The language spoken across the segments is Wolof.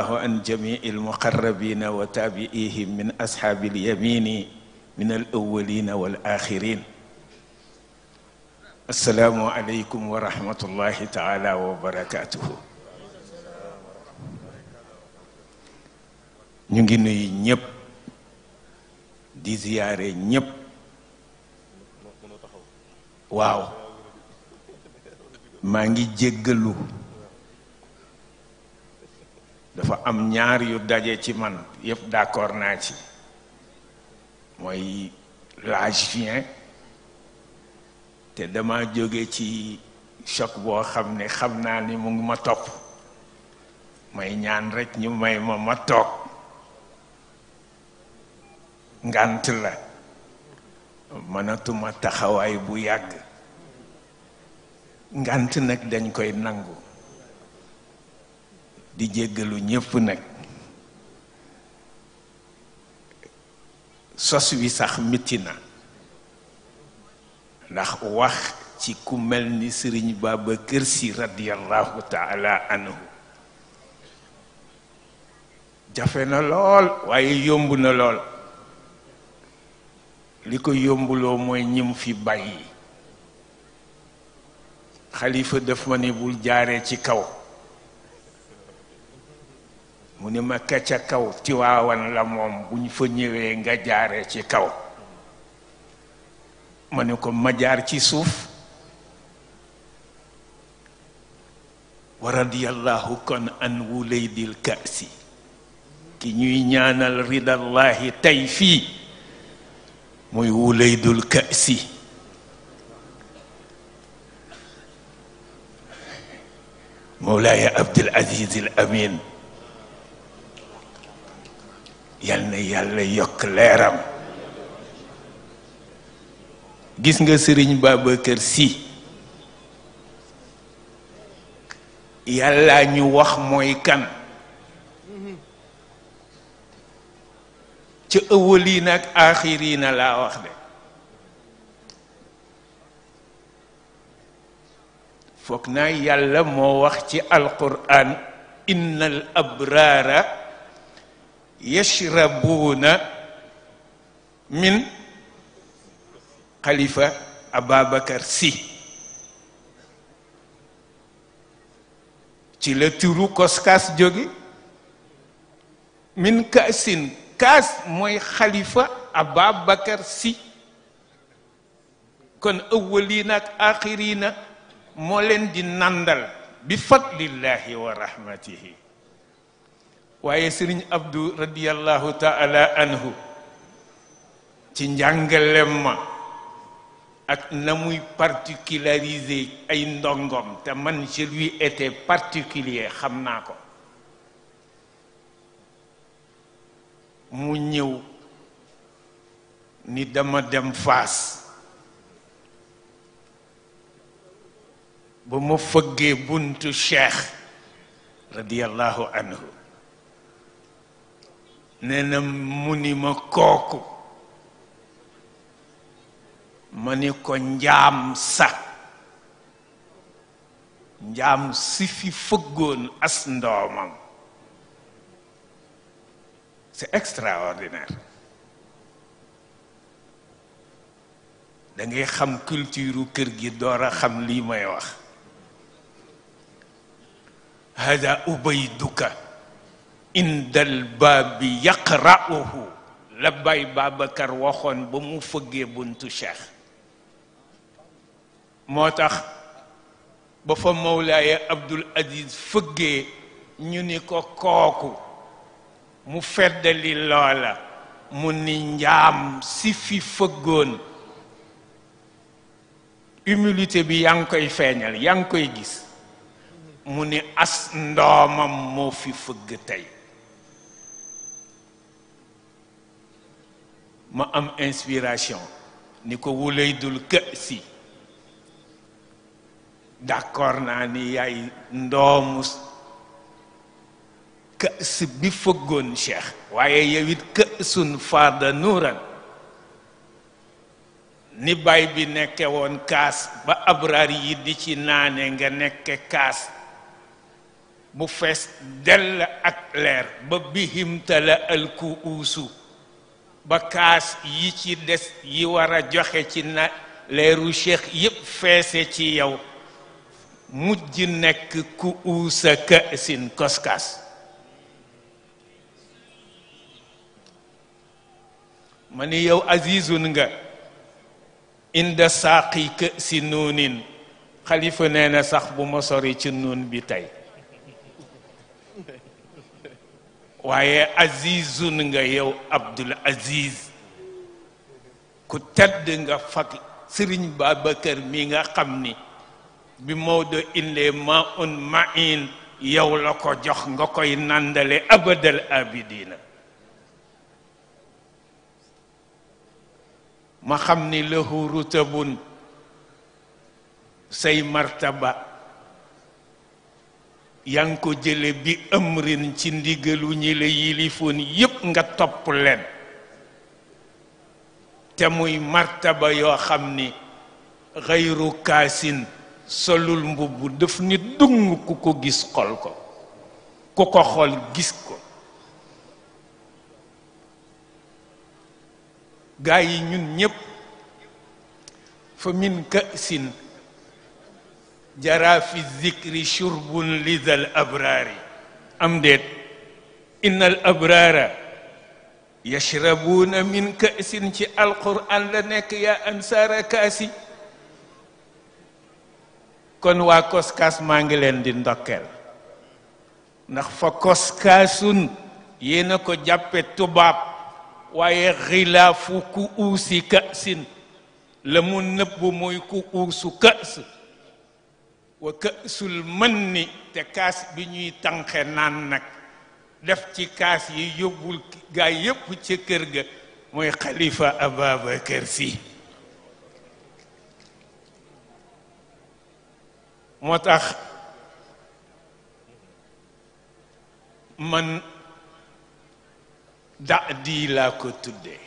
عن جميع المقربين وتابعيهم من أصحاب اليمين من الأولين والآخرين. السلام عليكم ورحمة الله تعالى وبركاته. ñu ngi nuyu ñëpp di ziyaare ñëpp. waaw maa ngi jéggalu dafa am ñaar yu daje ci man yëpp d'accord naa ci mooy l'âge vient te dama jóge ci choc boo xam ne xam naa ni mu ngi ma topp may ñaan rekk ñu may ma toog ngant la mënatuma taxawaay bu yàgg ngant nag dañ koy nangu di jéggalu ñépp nag sos wi sax metti na ndax wax ci ku mel ni Sëriñ Babacar Sy radiyallahu taala anhu jafe na lool waaye yomb na lool li ko yombuloo mooy ñim fi bàyyi xalifa daf ma ne bul jaaree ci kaw mu ne ma ka ca kaw Tiwaawan la moom bu ñu fa ñëwee nga jaaree ci kaw ma ne ko ma jaar ci suuf wa radiyallahu kon an wulaydil kaasi ki ñuy ñaanal ridallahi tey fii muy wulaydul kaasi Mawlaaya Abdul Aziz Al Amin yal na yàlla yokk leeram. gis nga Sëriñ Babacar Sy yàlla ñu wax mooy kan ca ëwaliin ak aaxiriina laa wax de foog naa yàlla moo wax ci alquran innal abraara yashrabuuna min xalifa Ababacar Sy ci la turu koskaas jóge min kaasin kaas mooy xalifa Ababacar Sy kon awwaliina ak aaxiriina moo leen di nandal bi fadlillahi wa rahmatihi. waaye Sëriñ Abdou radiyallahu taala anhu ci njàngalem ma ak na muy particulariser ay ndongom te man je lui étais particulier xam naa ko mu ñëw ni dama dem Faas ba ma fëggee buntu Cheikh radiyallahu anhu nee na mu ni ma kooku ma ni ko njaam sa njaam si fi fëggoon as ndoomam. c'est extraordinaire da ngay xam culture kër gi door a xam lii may wax. hada ubayduka indal baabi yaqra'uhu la Baay Babacar waxoon ba mu fëggee buntu Cheikh. moo tax ba fa Mawlaaya Abdul Aziz fëggee ñu ni ko kooku mu feddali loola mu ni njaam si fi fëggoon. humilité bi yaa ngi koy feeñal yaa ngi koy gis mu ni as ndoomam moo fi fëgg tey. ma am inspiration ni ko wulaydul kaasi d'accord naa ni yaay ndoomu kaas bi fëggoon Cheikh waaye yow it kaasun faada nuuran ni baay bi nekke woon kaas ba abraar yi di ci naane nga nekke kaas bu fees dell ak leer ba bihimtala alku uusu ba kaas yi ci des yi war a joxe ci na leeru cheikh yépp feese ci yow mujj nekk ku uusa kaasin koskaas ma ni yow azizun nga inda saaqi kaasi nuunin xalifa nee na sax bu ma sori ci nuun bi tey waaye azizun nga yow Abdul Aziz ku tedd nga fag Sëriñ Babacar mi nga xam ni bi Maodo indee ma un main yow la ko jox nga koy nandale abadal abidina ma xam ni lahu rutabun say martaba yaa ngi ko jële bi amrin ci ndigalu ñi la yilifoon yépp nga topp leen te muy martaba yoo xam ni xayru kaasin solul mbubb daf ni dung ku ko gis xol ko ku ko xool gis ko gaa yi ñun ñépp fa min kaasin jara fi zikri shurbun lidal abraari am déet inna al abraara yashrabuuna min kaasin ci alquran la nekk yaa ansaara kaasi kon waa koskaas maa ngi leen di ndokkeel ndax fa koskaasun yéen a ko jàppe tubaab waaye xilaafu ku uusi kaasin la mu nëbb mooy ku uusu kaas wa kaasul mën ni te kaas bi ñuy tànqe naan nag def ci kaas yi yóbbul gaa yépp ca kër ga mooy xalifa Ababacar Si moo tax man di laa ko tuddee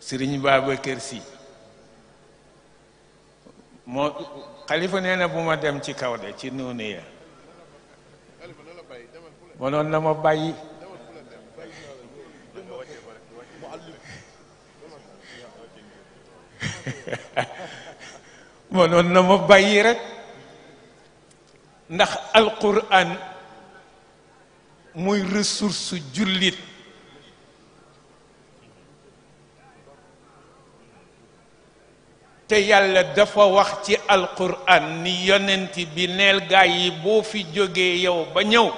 Sëriñ Babacar Si moo xalifa nee na bu ma dem ci kaw de ci noonu ya mënoon na ma bàyyi mënoon na ma bàyyi rek ndax alquran muy ressource jullit te yàlla dafa wax ci alquran ni yonent bi neel gaa yi boo fi jógee yow ba ñëw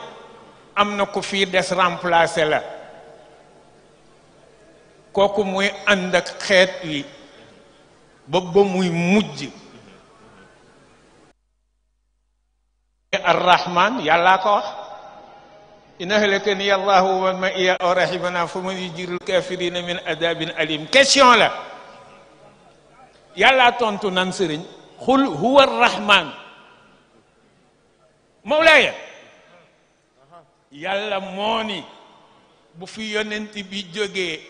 am na ku fi des remplacer la kooku muy ànd ak xeet wi ba muy mujj arrahman yàllaa ko wax in ahlakani allahu wa man ma'iya aw rahimana fa man yujirul kafirina min adabin alim question la yàllaa tontu nan sëriñ xul huwa arrahman mawlaaya yàlla moo ni bu fi yonent bi jógee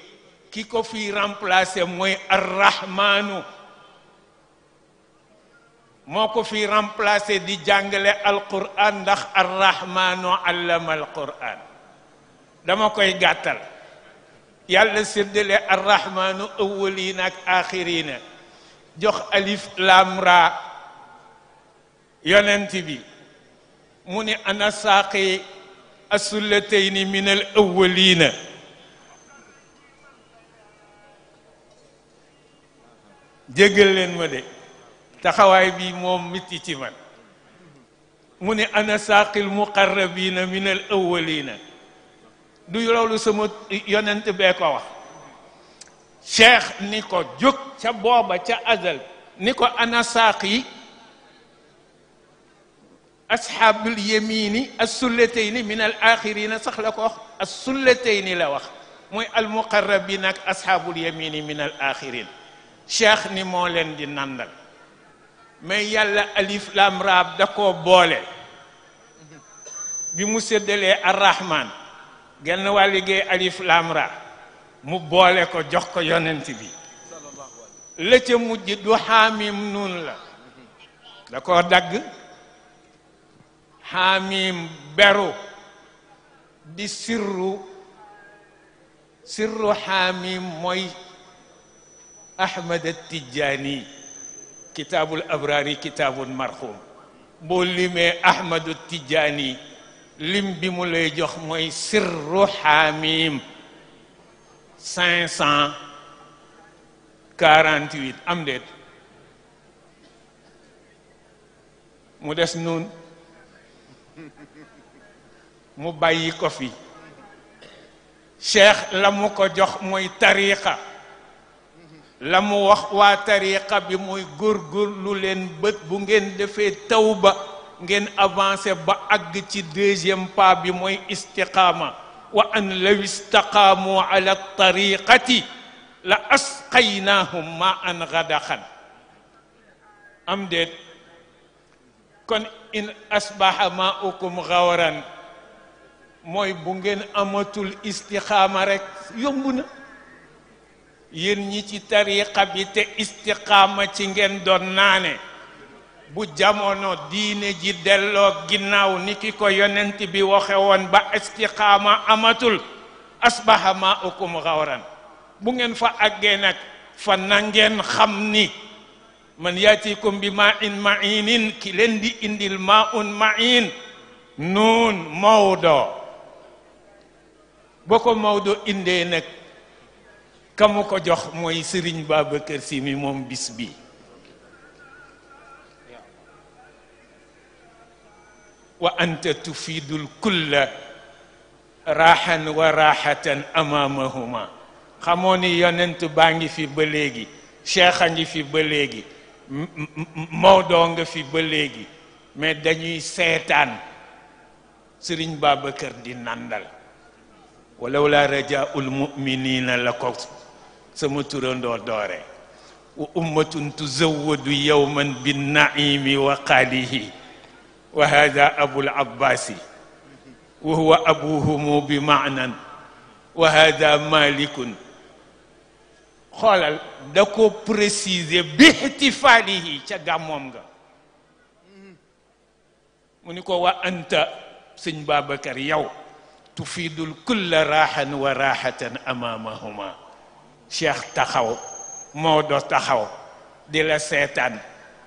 ki ko fi remplacer mooy arrahmanu moo ko fi remplacer di jàngale alquran ndax arrahmanu allama alquran dama koy gàttal yàlla séddale arrahmanu awwalina ak axirina jox alif lam ra yonent bi mu ni ana saaqi asullatayni min al awwalina jéggal leen ma de taxawaay bi moom mitti ci man mu ne ana saaqil muqarrabina min al awwalina du loolu sama yonent bee ko wax cheikh ni ko jóg ca booba ca azal ni ko ana saaqi asxaabul yamini assullatayni min al axirina sax la ko wax assullatayni la wax mooy al muqarrabina ak asxaabul yamini min al axirin cheikh ni moo leen di nandal mais yàlla alif lam raab da koo boole bi mu séddalee arrahman genn waa liggéey alif lam ra mu boole ko jox ko yonent bi la ca mujj du xaamim nun la da ko dagg xaamim beru di sirru xaamim mooy Ahmad Tijaani kitaabul abraari kitaabun marxum boo limee Ahmadu Tijaani lim bi mu lay jox mooy sirru xaamim 548 am déet mu des nun mu bàyyi ko fi cheikh la mu ko jox mooy tariqa la mu wax waa tariqa bi mooy góorgóorlu leen bët bu ngeen defee tawba ngeen avancé ba àgg ci deuxième pas bi mooy istiqaama wa an law istaqaamu ala tariqati la asqaynaahum ma an gadaxan am déet kon in asbaha maaukum gawran mooy bu ngeen amatul istiqaama rek yomb na yéen ñi ci tariqa bi te istiqaama ci ngeen doon naane bu jamono diine ji delloo ginnaaw ni ki ko yonent bi waxe woon ba istiqaama amatul asbaha maaukum gawran bu ngeen fa àggee nag fa na ngeen xam ni man yaatikum bi maa in mainin ki leen di indil maa un main nuun Maodo boo ko Maodo indee nag ka mu ko jox mooy Sëriñ Babacar Si mi moom bis bi wa anta tufidul kulla raaxan wa raaxatan amaamahuma xamoo ni yonent baa ngi fi ba léegi cheikh a ngi fi ba léegi Maodo nga fi ba léegi mais dañuy seetaan Sëriñ Babacar di nandal walaw la rajaul muminina la ko sama turandoo doore wa ummatun tuzawwadu yawman bin naimi wa qaalihi wa hada abul abbasi wa huwa abuhumu bi maanan wa hada malikun xoolal da ko préciser bi ihtifaalihi ca gàmmoom nga mu ni ko wa anta sëñ Babacar yow tufidul kulla raaxan wa raaxatan amaamahuma cheikh taxaw Maodo taxaw di la seetaan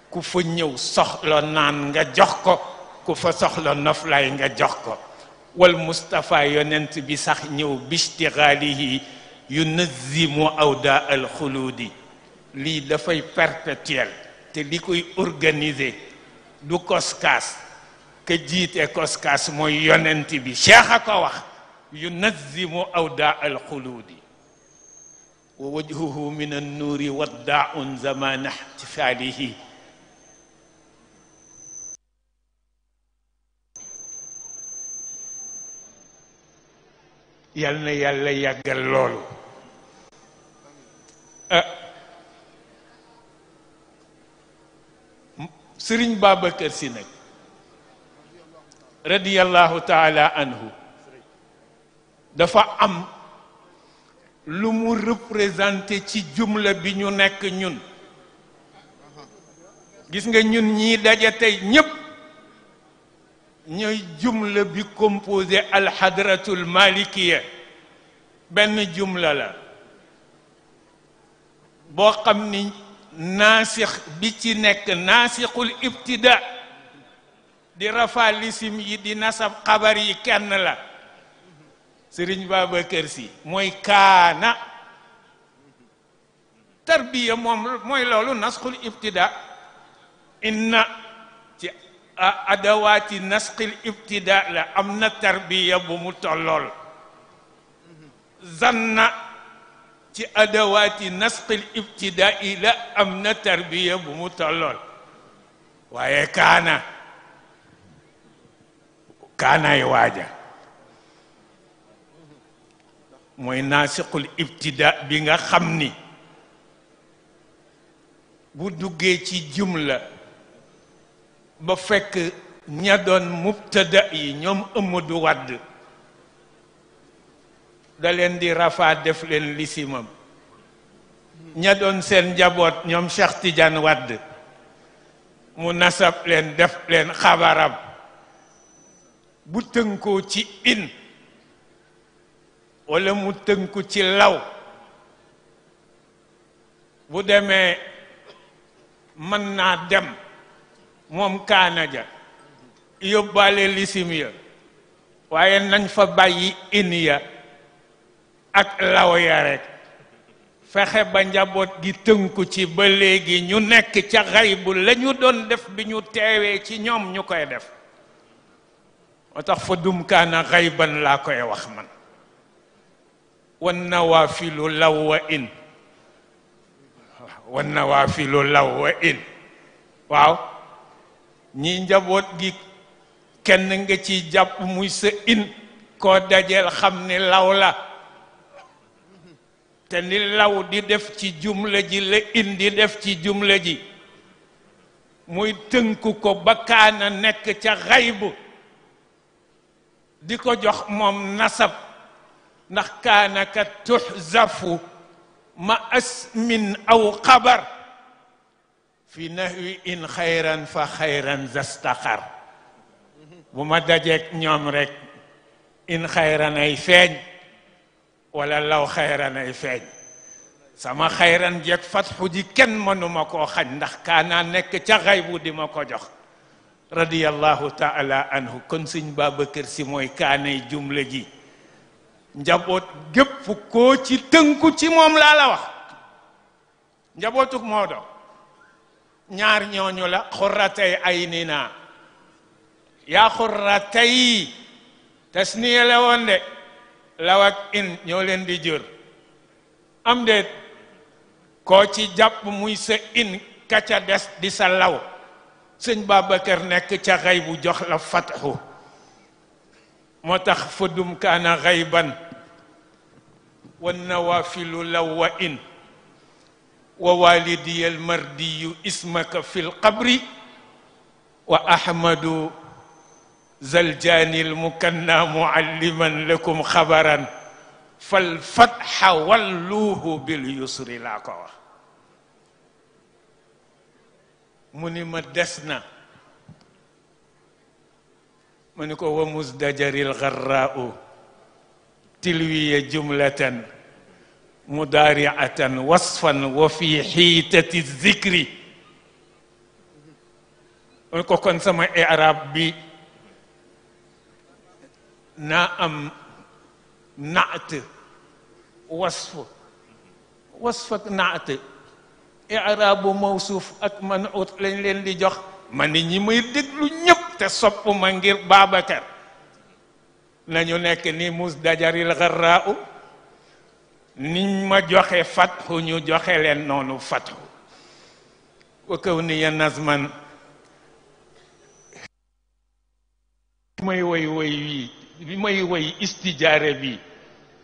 ku fa ñëw soxla naan nga jox ko ku fa soxla noflaay nga jox ko wal Mustapha yonent bi sax ñëw bishtigaalihi yunazimu awda al xuluudi lii dafay perpétuel te li koy organiser du koskaas ka jiite koskaas mooy yonent bi cheikh a ko wax yunazimu awda al xuluudi wa wajhuhu min annuuri waddaaun zamana ihtifaalihi yal na yàlla yàggal loolu Sëriñ Babacar Si nag radiyallahu taala anhu dafa am lu mu représenté ci jumla bi ñu nekk ñun gis nga ñun ñii daje tey ñépp ñooy jumla bi composé alxadratul malikiya benn jumla la boo xam ni naasix bi ci nekk naasixul ibtida di rafa lisim yi di nasab xabar yi kenn la Sëriñ Babacar Si mooy kaana tarbiya moom mooy loolu nasxul ibtida inna ci adawaati nasxil ibtida la am na tarbiya bu mu tollool zanna ci adawaati nasxil ibtida la am na tarbiya bu mu tollool waaye kaanaay waaja mooy naasixul ibtida bi nga xam ni bu duggee ci jumla ba fekk ña doon mubtada yi ñoom Amadou Wade da leen di rafa def leen lisimam ña doon seen njaboot ñoom Cheikh Tidiane Wade mu nasab leen def leen xabaram bu tënkoo ci in wala mu tënku ci law bu demee mën naa dem moom kaana ja yóbbaale lisim ya waaye nañ fa bàyyi in ya ak law ya rek fexe ba njaboot gi tënku ci ba léegi ñu nekk ca xaybu la ñu doon def bi ñu teewee ci ñoom ñu koy def moo tax fa dum kaana xayban laa koy wax man wan nawaafilu law wa in wan nawaafilu law wa in waaw ñi njaboot gi kenn nga ci jàpp muy sa in koo dajeel xam ni law la te ni law di def ci jumla ji la in di def ci jumla ji muy tënku ko ba kaana nekk ca xaybu di ko jox moom nasab ndax kaana ka tuxzafu ma asmin aw xabar fi nahwi in xayran fa xayran zastaxar bu ma dajeeg ñoom rek in xayran ay feeñ wala law xayran ay feeñ sama xayran jeeg fatxu ji kenn mënuma koo xañ ndax kaana nekk ca xaybu di ma ko jox radiyallahu taala anhu kon sëñ Babacar Si mooy kaanay jumla ji njaboot gépp koo ci tënku ci moom laa la wax njabootuk Maodo ñaar ñooñu la xurratay ay ni naa yaa xurratay tasniya la woon de law ak in ñoo leen di jur am déet koo ci jàpp muy sa in ka ca des di sa law sëñ Babacar nekk ca xay bu jox la fatxu moo tax fa dum kaana xayban wan nawaafilu law wa in wa walidiya almardiyu ismaka fi lqabri wa ahmadu zaljani almukanna mualliman lakum xabaran fal fatxa walluuhu bil yusri laa ko wax mu ni ma des na ma ni ko wa musdajaril garraau tilwiya jumlatan mudaariatan wasfan wa fi xiitati zikri ma ni ko kon sama i'raab bi naa am naat wasf ak naat i'raabu mawsuuf ak man'ut lañ leen di jox ma ni ñi may déglu ñépp te sopp ma ngir Babacar nañu nekk ni musdajaril garraau niñ ma joxe fatxu ñu joxe leen noonu fatxu wa kaw ni ya nazman may woy wii bi may woy istijaare bi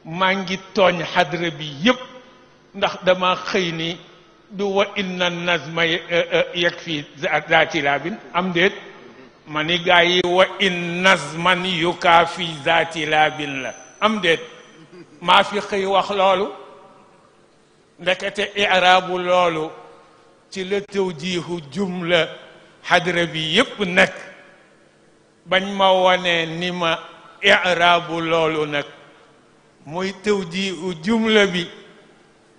maa ngi tooñ xadra bi yépp ndax dama xëy ni du wa inna nazma yakfi zaati laabin am déet ma ni gaa yi wa in nazman yukaafi zaati laabin la am déet maa fi xëy wax loolu ndekete i'raabu loolu ci la tawjiihu jumla xadra bi yépp nekk bañ ma wone ni ma i'raabu loolu nag muy tawjiihu jumla bi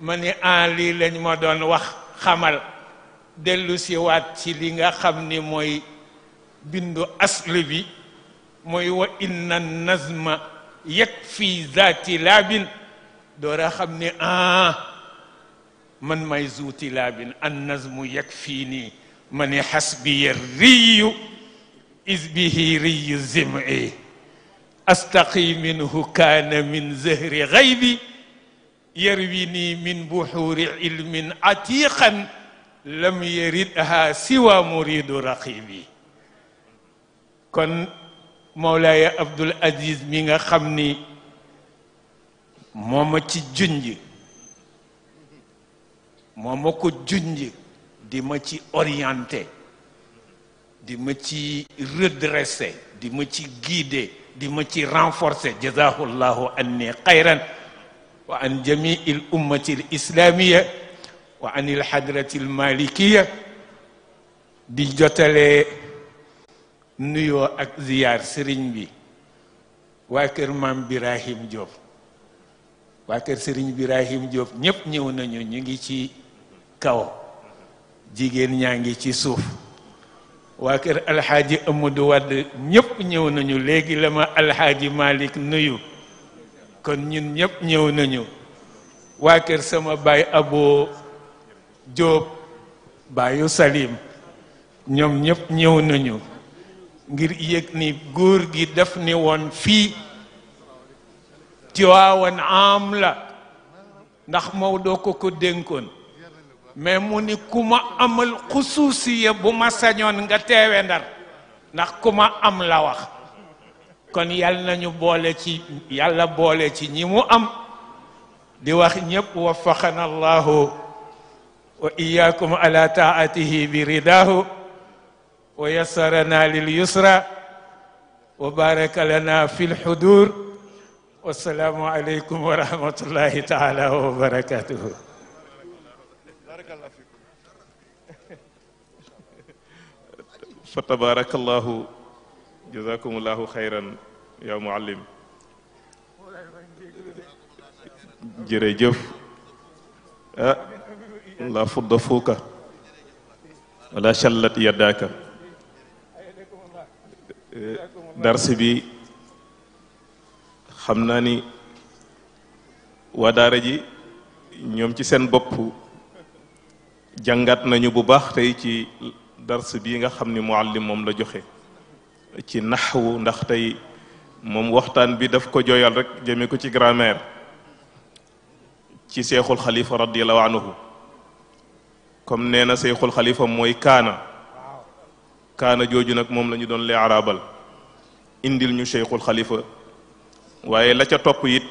ma ni lii lañ ma doon wax xamal dellu si waat ci li nga xam ni mooy bindu asl bi mooy wa inna nazma yakfi zaati laabin door a xam ni man may zuuti laabin an nazmu yakfi nii ma ni xasbiya riyu is bihi riyu zim'i astaqi minhu kaana min zahri gaybi yarwini min buxuuri ilmin atiqan lam yaridha siwa muridu raqibi kon Mawlaaya Abdul Aziz mi nga xam ni moo ma ci junj moo ma ko junj di ma ci orienté di ma ci redressé di ma ci guidé di ma ci renforcé jazahu llahu anni xayran wa an jamii al ummati al islamiya wa an al hadrati al malikiya di jotale nuyoo ak ziyaar sëriñ bi waa kër maam Birahim Diop waa kër sëriñ Birahim Diop ñépp ñëw nañu, ñu ngi ci kaw, jigéen ñaa ngi ci suuf. waa kër alxaaji Amadou Wadd ñépp ñëw nañu, léegi la ma alxaaji Malick nuyu, kon ñun ñépp ñëw nañu. waa kër sama baay Abo Diop baayu Salim ñoom ñépp ñëw nañu ngir yëg ni góor gi daf ni woon fii Tiwaawan am la ndax Maodo ko dénkoon, mais mu ni ku ma amal xusuusiya bu ma sañoon nga teewe Ndar ndax ku ma am la wax. kon yàlla boole ci ñi mu am, di wax ñépp waffaqana allahu wa iyaakum ala taatihi bi ridaahu wa yassarana lil yusra wa baraka lana fi lxudur. wassalaamu aleykum wa rahmatullahi taala wa barakatuhu. fa tabarakallahu jazakumullahu xayran ya muallim. jërëjëf. la fudda fuuka wala shallat yaddaaka. dars bi xam naa ni waa daara ji ñoom ci seen bopp jàngat nañu bu baax tey ci dars bii nga xam ni muallim moom la joxe ci naxwu, ndax tey moom waxtaan bi daf ko jooyal rek jëme ko ci grammaire ci seexul xalifa radiallahu anhu. comme nee na seexul xalifa mooy kaana jooju nag moom la ñu doon lee arabal indil ñu seexul xalifa, waaye la ca topp it